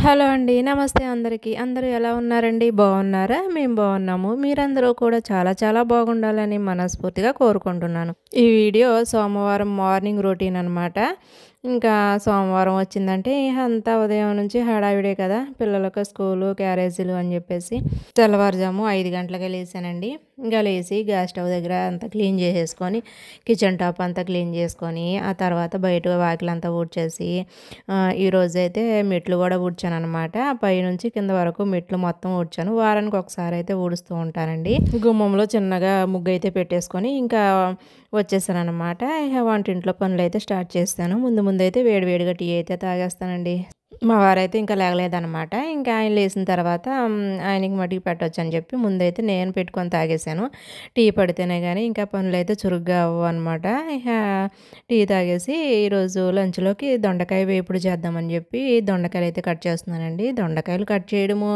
Hello అండి. నమస్తే అందరికీ. అందరూ ఎలా ఉన్నారండి? బాగున్నారా? మేము బాగున్నాము. మీరందరూ కూడా చాలా చాలా బాగుండాలని మనస్ఫూర్తిగా కోరుకుంటున్నాను. ఈ వీడియో సోమవారం మార్నింగ్ రొటీన్ అనమాట. ఇంకా సోమవారం వచ్చిందంటే అంతా ఉదయం నుంచి హడావిడే కదా! పిల్లలకు స్కూలు, క్యారేజీలు అని చెప్పేసి తెల్లవారుజాము 5 గంటలకే లేసానండి. ఇంకా లేసి గ్యాస్ స్టవ్ దగ్గర అంతా క్లీన్ చేసేసుకొని, కిచెన్ టాప్ అంతా క్లీన్ చేసుకొని, ఆ తర్వాత బయట వాకిలంతా ఊడ్చేసి, ఈరోజైతే మెట్లు కూడా ఊడ్చాననమాట. పైనుంచి కింద వరకు మెట్లు మొత్తం ఊడ్చాను. వారానికి ఒకసారి అయితే ఊడుస్తూ ఉంటానండి. గుమ్మంలో చిన్నగా ముగ్గు అయితే పెట్టేసుకొని ఇంకా వచ్చేసాననమాట. ఇక వంటింట్లో పనులైతే స్టార్ట్ చేశాను. ముందైతే వేడివేడిగా టీ అయితే తాగేస్తానండి. మా వారైతే ఇంకా లేగలేదనమాట. ఇంకా ఆయన లేసిన తర్వాత ఆయనకి మటికి పెట్టొచ్చని చెప్పి ముందైతే నేను పెట్టుకొని తాగేశాను. టీ పడితేనే గానీ ఇంకా పనులైతే చురుగ్గా అవ్వనమాట. ఇక టీ తాగేసి ఈరోజు లంచ్‌లోకి దొండకాయ వేపుడు చేద్దామని చెప్పి దొండకాయలైతే కట్ చేస్తున్నానండి. దొండకాయలు కట్ చేయడము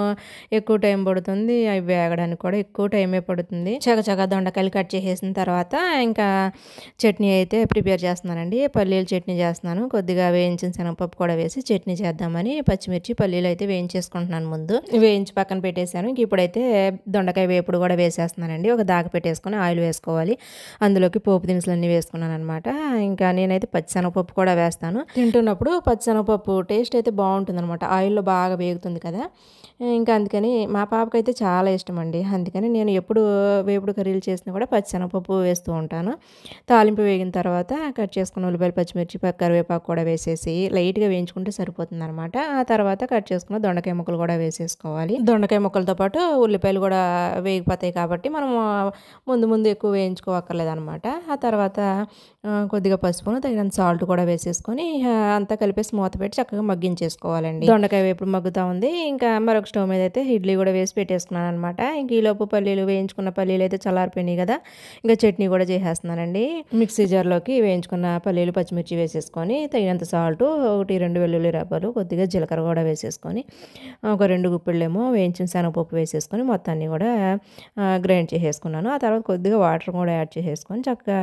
ఎక్కువ టైం పడుతుంది. అవి వేగడానికి కూడా ఎక్కువ టైమే పడుతుంది. చకచకా దొండకాయలు కట్ చేసేసిన తర్వాత ఇంకా చట్నీ అయితే ప్రిపేర్ చేస్తున్నానండి. పల్లీల చట్నీ చేస్తున్నాను. కొద్దిగా వేయించిన శనగపప్పు కూడా వేసి చట్నీ చేద్దామని పచ్చిమిర్చి, పల్లీలు అయితే వేయించేసుకుంటున్నాను ముందు. వేయించి పక్కన పెట్టేశాను. ఇప్పుడైతే దొండకాయ వేపుడు కూడా వేసేస్తున్నానండి. ఒక దాక పెట్టేసుకొని ఆయిల్ వేసుకోవాలి. అందులోకి పోపు దినుసులన్నీ వేసుకున్నాను అనమాట. ఇంకా నేనైతే పచ్చిశనగపప్పు కూడా వేస్తాను. తింటున్నప్పుడు పచ్చిశనగపప్పు టేస్ట్ అయితే బాగుంటుందన్నమాట. ఆయిల్‌లో బాగా వేగుతుంది కదా! ఇంకా అందుకని మా పాపకైతే చాలా ఇష్టం అండి. అందుకని నేను ఎప్పుడు వేపుడు కర్రీలు చేసినా కూడా పచ్చిశనగపప్పు వేస్తూ ఉంటాను. తాలింపు వేగిన తర్వాత కట్ చేసుకున్న ఉల్లిపాయలు, పచ్చిమిర్చి, కరివేపాకు కూడా వేసేసి లైట్‌గా వేయించుకుంటే సరిపోతుందనమాట. ఆ తర్వాత కట్ చేసుకున్న దొండకాయ ముక్కలు కూడా వేసేసుకోవాలి. దొండకాయ ముక్కలతో పాటు ఉల్లిపాయలు కూడా వేగిపోతాయి కాబట్టి మనం ముందు ఎక్కువ వేయించుకోవక్కర్లేదనమాట. ఆ తర్వాత కొద్దిగా పసుపును, తగినంత సాల్ట్ కూడా వేసేసుకొని అంతా కలిపేసి మూత పెట్టి చక్కగా మగ్గించేసుకోవాలండి. దొండకాయ వేపుడు మగ్గుతా ఉంది. ఇంకా మరొక స్టవ్ మీద అయితే ఇడ్లీ కూడా వేసి పెట్టేసుకున్నాను అనమాట. ఇంక ఈలోపు వేయించుకున్న పల్లీలు అయితే చల్లారిపోయినాయి కదా! ఇంకా చట్నీ కూడా చేసేస్తున్నానండి. మిక్సీ జార్‌లోకి వేయించుకున్న పల్లీలు, పచ్చిమిర్చి వేసేసుకొని తగినంత సాల్టు, 1, 2 వెల్లుల్లి రెబ్బలు, కొద్దిగా జీలకర్ర కూడా వేసేసుకొని ఒక 2 గుప్పిళ్ళేమో వేయించిన శనగపప్పు వేసేసుకొని మొత్తాన్ని కూడా గ్రైండ్ చేసేసుకున్నాను. ఆ తర్వాత కొద్దిగా వాటర్ కూడా యాడ్ చేసేసుకొని చక్కగా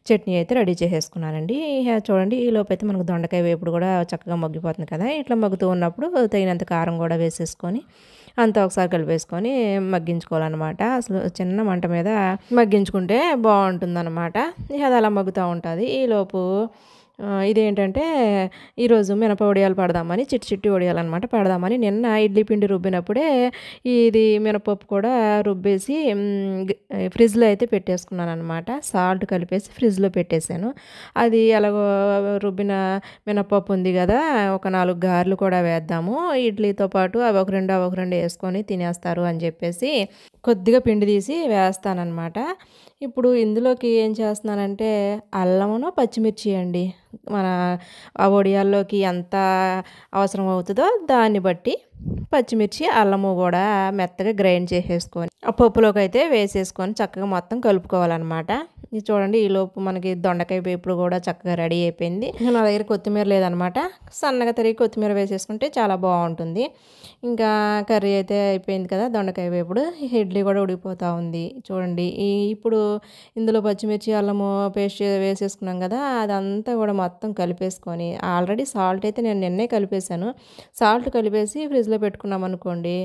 చట్నీ అయితే రెడీ చేసేసుకున్నానండి. ఇక చూడండి ఈలోపైతే మనకు దొండకాయ వేపుడు కూడా చక్కగా మగ్గిపోతుంది కదా! ఇట్లా మగ్గుతూ ఉన్నప్పుడు తగినంత కారం కూడా వేసేసుకొని అంతా ఒకసారి కలిపేసుకొని మగ్గించుకోవాలన్నమాట. అసలు చిన్న మంట మీద మగ్గించుకుంటే బాగుంటుందన్నమాట. ఇక అది అలా మగ్గుతూ ఉంటుంది. ఈలోపు ఇదేంటంటే ఈరోజు మినప వడియాలు పడదామని చిట్టి వడియాలన్నమాట పడదామని నిన్న ఇడ్లీ పిండి రుబ్బినప్పుడే ఇది మినపప్పు కూడా రుబ్బేసి ఫ్రిడ్జ్‌లో అయితే పెట్టేసుకున్నానన్నమాట. సాల్ట్ కలిపేసి ఫ్రిడ్జ్‌లో పెట్టేశాను. అది ఎలాగో రుబ్బిన మినపప్పు ఉంది కదా! ఒక 4 గారెలు కూడా వేద్దాము. ఇడ్లీతో పాటు అవి ఒక 2 వేసుకొని తినేస్తారు అని చెప్పేసి కొద్దిగా పిండి తీసి వేస్తానన్నమాట. ఇప్పుడు ఇందులోకి ఏం చేస్తున్నానంటే అల్లమును, పచ్చిమిర్చి అండి. మన ఆ వడియాల్లోకి ఎంత అవసరం అవుతుందో దాన్ని బట్టి పచ్చిమిర్చి, అల్లము కూడా మెత్తగా గ్రైండ్ చేసేసుకొని ఆ పప్పులోకి అయితే వేసేసుకొని చక్కగా మొత్తం కలుపుకోవాలన్నమాట. ఇది చూడండి ఈలోపు మనకి దొండకాయ వేపుడు కూడా చక్కగా రెడీ అయిపోయింది. నా దగ్గర కొత్తిమీర లేదనమాట. సన్నగా తరిగి కొత్తిమీర వేసేసుకుంటే చాలా బాగుంటుంది. ఇంకా కర్రీ అయితే అయిపోయింది కదా! దొండకాయ వేపుడు. ఇడ్లీ కూడా ఉడికిపోతూ ఉంది. చూడండి ఇప్పుడు ఇందులో పచ్చిమిర్చి, అల్లము పేస్ట్ వేసేసుకున్నాం కదా! అదంతా కూడా మొత్తం కలిపేసుకొని ఆల్రెడీ సాల్ట్ అయితే నేను నిన్నే కలిపేశాను. సాల్ట్ కలిపేసి ఫ్రిడ్జ్‌లో పెట్టుకున్నాం అనుకోండి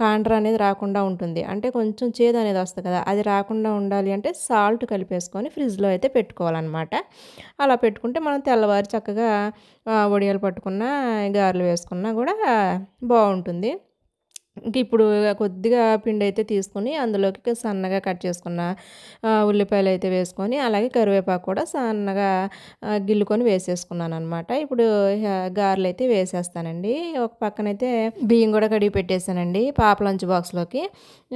కాండ్ర అనేది రాకుండా ఉంటుంది. అంటే కొంచెం చేదు అనేది వస్తుంది కదా! అది రాకుండా ఉండాలి అంటే సాల్ట్ కలిపేసుకొని ఫ్రిడ్జ్‌లో అయితే పెట్టుకోవాలన్నమాట. అలా పెట్టుకుంటే మనం తెల్లవారి చక్కగా వడియాలు పట్టుకున్నా, గారెలు వేసుకున్నా కూడా బాగుంటుంది. ఇంక ఇప్పుడు కొద్దిగా పిండి అయితే తీసుకొని అందులోకి సన్నగా కట్ చేసుకున్న ఉల్లిపాయలు అయితే వేసుకొని అలాగే కరివేపాకు కూడా సన్నగా గిల్లుకొని వేసేసుకున్నాను అనమాట. ఇప్పుడు గారెలు అయితే వేసేస్తానండి. ఒక పక్కనైతే బియ్యం కూడా కడిగి పెట్టేశానండి పాప లంచ్ బాక్స్లోకి.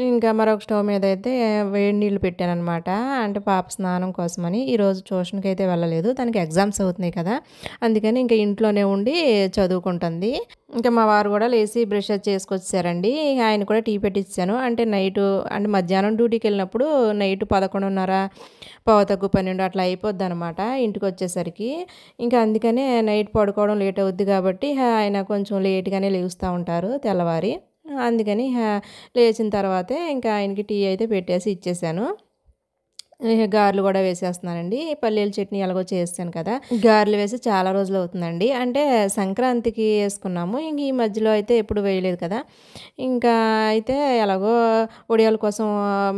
ఇంకా మరొక స్టవ్ మీద అయితే వేడి నీళ్ళు పెట్టానమాట. అంటే పాప స్నానం కోసమని. ఈరోజు ట్యూషన్కి అయితే వెళ్ళలేదు. తనకి ఎగ్జామ్స్ అవుతున్నాయి కదా! అందుకని ఇంకా ఇంట్లోనే ఉండి చదువుకుంటుంది. ఇంకా మా వారు కూడా లేచి బ్రష్ చేసుకొచ్చేసారండి. ఆయన కూడా టీ పెట్టించాను. అంటే మధ్యాహ్నం డ్యూటీకి వెళ్ళినప్పుడు నైట్ 11:30, 11:15 అట్లా అయిపోద్దనమాట ఇంటికి వచ్చేసరికి. ఇంకా అందుకనే నైట్ పడుకోవడం లేట్ అవుద్ది కాబట్టి ఆయన కొంచెం లేట్‌గానే లెగుస్తూ ఉంటారు తెల్లవారి. అందుకని లేచిన తర్వాతే ఇంకా ఆయనకి టీ అయితే పెట్టేసి ఇచ్చేసాను. గారెలు కూడా వేసేస్తున్నానండి. పల్లీల చట్నీ ఎలాగో చేసాను కదా! గారెలు వేసి చాలా రోజులు అవుతుందండి. అంటే సంక్రాంతికి వేసుకున్నాము. ఇంక ఈ మధ్యలో అయితే ఎప్పుడు వేయలేదు కదా! ఇంకా అయితే ఎలాగో వడియాల కోసం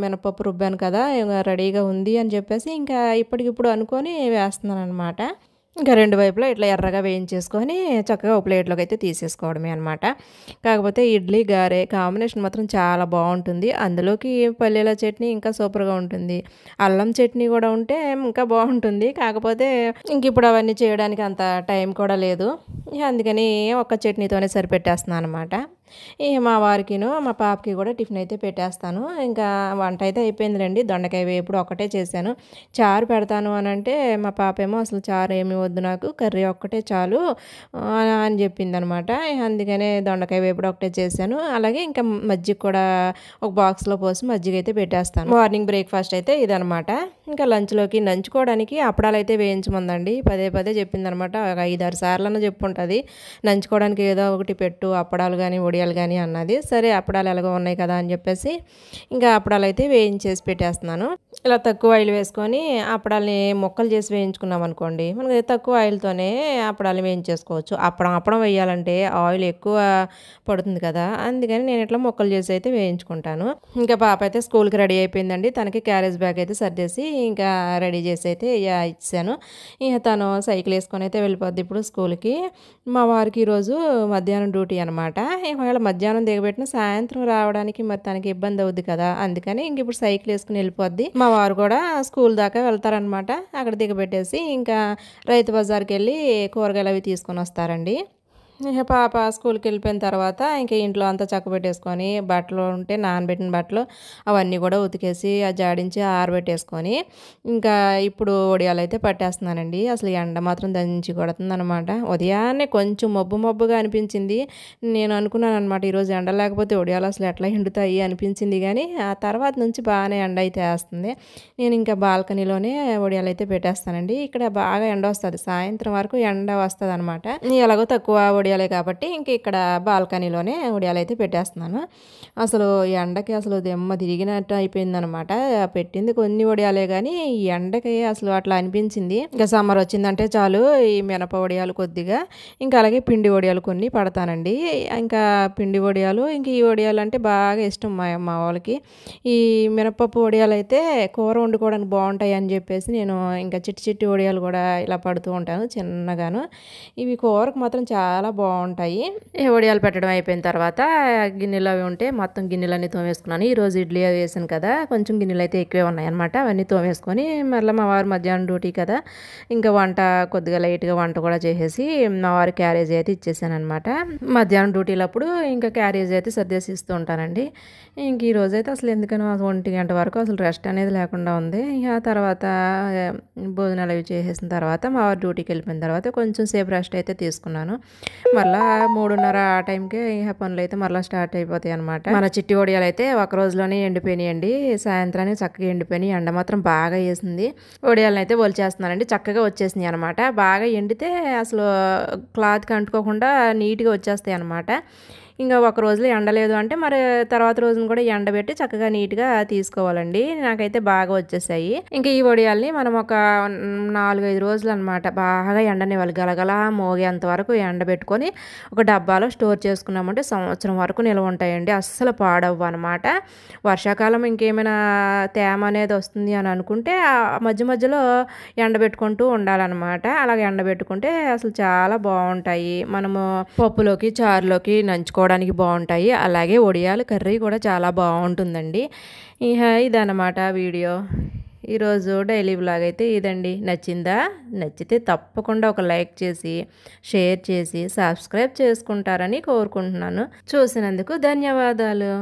మినపప్పు రుబ్బాను కదా! ఇగ రెడీగా ఉంది అని చెప్పేసి ఇంకా ఇప్పటికిప్పుడు అనుకోని వేస్తున్నాననమాట. ఇంకా రెండు వైపులా ఇట్లా ఎర్రగా వేయించేసుకొని చక్కగా ఒక ప్లేట్లోకి అయితే తీసేసుకోవడమే అనమాట. కాకపోతే ఇడ్లీ, గారె కాంబినేషన్ మాత్రం చాలా బావుంటుంది. అందులోకి పల్లీల చట్నీ ఇంకా సూపర్‌గా ఉంటుంది. అల్లం చట్నీ కూడా ఉంటే ఇంకా బావుంటుంది. కాకపోతే ఇంక ఇప్పుడు అవన్నీ చేయడానికి అంత టైం కూడా లేదు. ఇక అందుకని ఒక్క చట్నీతోనే సరిపెట్టేస్తున్నాను అనమాట. ఇక మా వారికిను, మా పాపకి కూడా టిఫిన్ అయితే పెట్టేస్తాను. ఇంకా వంట అయితే అయిపోయిందిలెండి. దొండకాయ వేపుడు ఒక్కటే చేశాను. చారు పెడతాను అనంటే మా పాపేమో అసలు చారు ఏమి వద్దు నాకు కర్రీ ఒక్కటే చాలు అని చెప్పిందనమాట. అందుకనే దొండకాయ వేపుడు ఒకటే చేశాను. అలాగే ఇంకా మజ్జిగ కూడా ఒక బాక్స్‌లో పోసి మజ్జిగ అయితే పెట్టేస్తాను. మార్నింగ్ బ్రేక్‌ఫాస్ట్ అయితే ఇదనమాట. ఇంకా లంచ్‌లోకి నంచుకోవడానికి అప్పడాలైతే వేయించమందండి. పదే పదే చెప్పిందనమాట. ఒక 5, 6 సార్లన్నా చెప్పుంటది. నంచుకోవడానికి ఏదో ఒకటి పెట్టు అప్పడాలు గానీ, వడియాలు గానీ అన్నది. సరే అప్పడాలు ఎలాగో ఉన్నాయి కదా అని చెప్పేసి ఇంకా అప్పడాలైతే వేయించేసి పెట్టేస్తున్నాను. ఇలా తక్కువ ఆయిల్ వేసుకొని అప్పడాల్ని ముక్కలు చేసి వేయించుకున్నాం అనుకోండి, మనకి తక్కువ ఆయిల్‌తోనే అప్పడాలు వేయించేసుకోవచ్చు. అప్పడం వేయాలంటే ఆయిల్ ఎక్కువ పడుతుంది కదా! అందుకని నేను ఇట్లా ముక్కలు చేసి అయితే వేయించుకుంటాను. ఇంకా పాప అయితే స్కూల్‌కి రెడీ అయిపోయిందండి. తనకి క్యారేజ్ బ్యాగ్ అయితే సర్దేసి ఇంకా రెడీ చేసి అయితే ఇచ్చేసాను. ఇక తను సైకిల్ వేసుకొని అయితే వెళ్ళిపోద్ది ఇప్పుడు స్కూల్‌కి. మా వారికి ఈరోజు మధ్యాహ్నం డ్యూటీ అనమాట. ఒకవేళ మధ్యాహ్నం దిగబెట్టిన సాయంత్రం రావడానికి మరి తనకి ఇబ్బంది అవుద్ది కదా! అందుకని ఇంక ఇప్పుడు సైకిల్ వేసుకొని వెళ్ళిపోద్ది. మా వారు కూడా స్కూల్ దాకా వెళ్తారనమాట. అక్కడ దిగబెట్టేసి ఇంకా రైతు బజార్‌కెళ్ళి కూరగాయలు అవి తీసుకొని వస్తారండి. ఇక పాప స్కూల్‌కి వెళ్ళిపోయిన తర్వాత ఇంక ఇంట్లో అంతా చక్కబెట్టేసుకొని బట్టలు ఉంటే నానబెట్టిన బట్టలు అవన్నీ కూడా ఉతికేసి జాడించి ఆరబెట్టేసుకొని ఇంకా ఇప్పుడు వడియాలైతే పట్టేస్తున్నానండి. అసలు ఎండ మాత్రం దంచి కొడుతుందనమాట. ఉదయాన్నే కొంచెం మబ్బు మబ్బుగా అనిపించింది. నేను అనుకున్నాననమాట ఈరోజు ఎండ లేకపోతే వడియాలు అసలు ఎట్లా ఎండుతాయి అనిపించింది కానీ ఆ తర్వాత నుంచి బాగానే ఎండ అయితే వేస్తుంది. నేను ఇంకా బాల్కనీలోనే వడియాలైతే పెట్టేస్తానండి. ఇక్కడ బాగా ఎండ వస్తుంది. సాయంత్రం వరకు ఎండ వస్తదనమాట. ఎలాగో తక్కువ వడియాలే కాబట్టి ఇంక ఇక్కడ బాల్కనీలోనే వడియాలైతే పెట్టేస్తున్నాను. అసలు ఎండకి అసలు దిమ్మ తిరిగినట్టు అయిపోయిందనమాట. పెట్టింది కొన్ని వడియాలే కానీ ఈ ఎండకి అసలు అట్లా అనిపించింది. ఇంకా సమ్మర్ వచ్చిందంటే చాలు ఈ మినప వడియాలు కొద్దిగా ఇంకా అలాగే పిండి వడియాలు కొన్ని పడతానండి. ఇంకా పిండి వడియాలు ఇంక ఈ వడియాలు అంటే బాగా ఇష్టం మా వాళ్ళకి. ఈ మినపప్పు వడియాలు అయితే కూర వండుకోవడానికి బాగుంటాయి అని చెప్పేసి నేను ఇంకా చిట్టి చిట్టి వడియాలు కూడా ఇలా పడుతూ ఉంటాను చిన్నగాను. ఇవి కూరకు మాత్రం చాలా బాగుంటాయి. ఈ వడియాలు పెట్టడం అయిపోయిన తర్వాత గిన్నెలు అవి ఉంటే మొత్తం గిన్నెలన్నీ తోమేసుకున్నాను. ఈరోజు ఇడ్లీ అవి వేసాను కదా, కొంచెం గిన్నెలు అయితే ఎక్కువే ఉన్నాయన్నమాట. అవన్నీ తోమేసుకొని మళ్ళీ మా వారు మధ్యాహ్నం డ్యూటీ కదా, ఇంకా వంట కొద్దిగా లైట్గా వంట కూడా చేసేసి మా వారి క్యారేజీ అయితే ఇచ్చేసాను అనమాట. మధ్యాహ్నం డ్యూటీలప్పుడు ఇంకా క్యారేజీ అయితే సర్దేసి ఇస్తూ ఉంటానండి. ఇంక ఈ రోజైతే అసలు ఎందుకనో 1 గంట వరకు అసలు రెస్ట్ అనేది లేకుండా ఉంది. ఇక తర్వాత భోజనాలు అవి చేసేసిన తర్వాత మా వారు డ్యూటీకి వెళ్ళిపోయిన తర్వాత కొంచెం సేపు రెస్ట్ అయితే తీసుకున్నాను. మళ్ళా 3:30 ఆ టైంకే ఇక పనులు అయితే మళ్ళీ స్టార్ట్ అయిపోతాయి అనమాట. మన చిట్టి వడియాలు అయితే ఒక రోజులోనే ఎండిపోయినాయండి. సాయంత్రానికి చక్కగా ఎండిపోయినాయి. ఎండ మాత్రం బాగా వేసింది. వడియాలను అయితే ఒలిచేస్తున్నానండి. చక్కగా వచ్చేసినాయి అనమాట. బాగా ఎండితే అసలు క్లాత్కి అంటుకోకుండా నీట్గా వచ్చేస్తాయి అనమాట. ఇంకా ఒక రోజులో ఎండలేదు అంటే మరి తర్వాత రోజున కూడా ఎండబెట్టి చక్కగా నీట్గా తీసుకోవాలండి. నాకైతే బాగా వచ్చేసాయి. ఇంకా ఈ వడియాల్ని మనం ఒక 4-5 రోజులు అనమాట బాగా ఎండనివ్వాలి. గలగలా మోగేంత వరకు ఎండబెట్టుకొని ఒక డబ్బాలో స్టోర్ చేసుకున్నామంటే సంవత్సరం వరకు నిల్వ ఉంటాయండి. అస్సలు పాడవ్వు అనమాట. వర్షాకాలం ఇంకేమైనా తేమ అనేది వస్తుంది అని అనుకుంటే మధ్య మధ్యలో ఎండబెట్టుకుంటూ ఉండాలన్నమాట. అలాగే ఎండబెట్టుకుంటే అసలు చాలా బాగుంటాయి. మనము పప్పులోకి చారులోకి నంచుకోవడానికి బాగుంటాయి. అలాగే వడియాలు కర్రీ కూడా చాలా బాగుంటుందండి. ఇదన్నమాట వీడియో. ఈరోజు డైలీ వ్లాగ్ అయితే ఇదండి. నచ్చిందా? నచ్చితే తప్పకుండా ఒక లైక్ చేసి షేర్ చేసి సబ్స్క్రైబ్ చేసుకుంటారని కోరుకుంటున్నాను. చూసినందుకు ధన్యవాదాలు.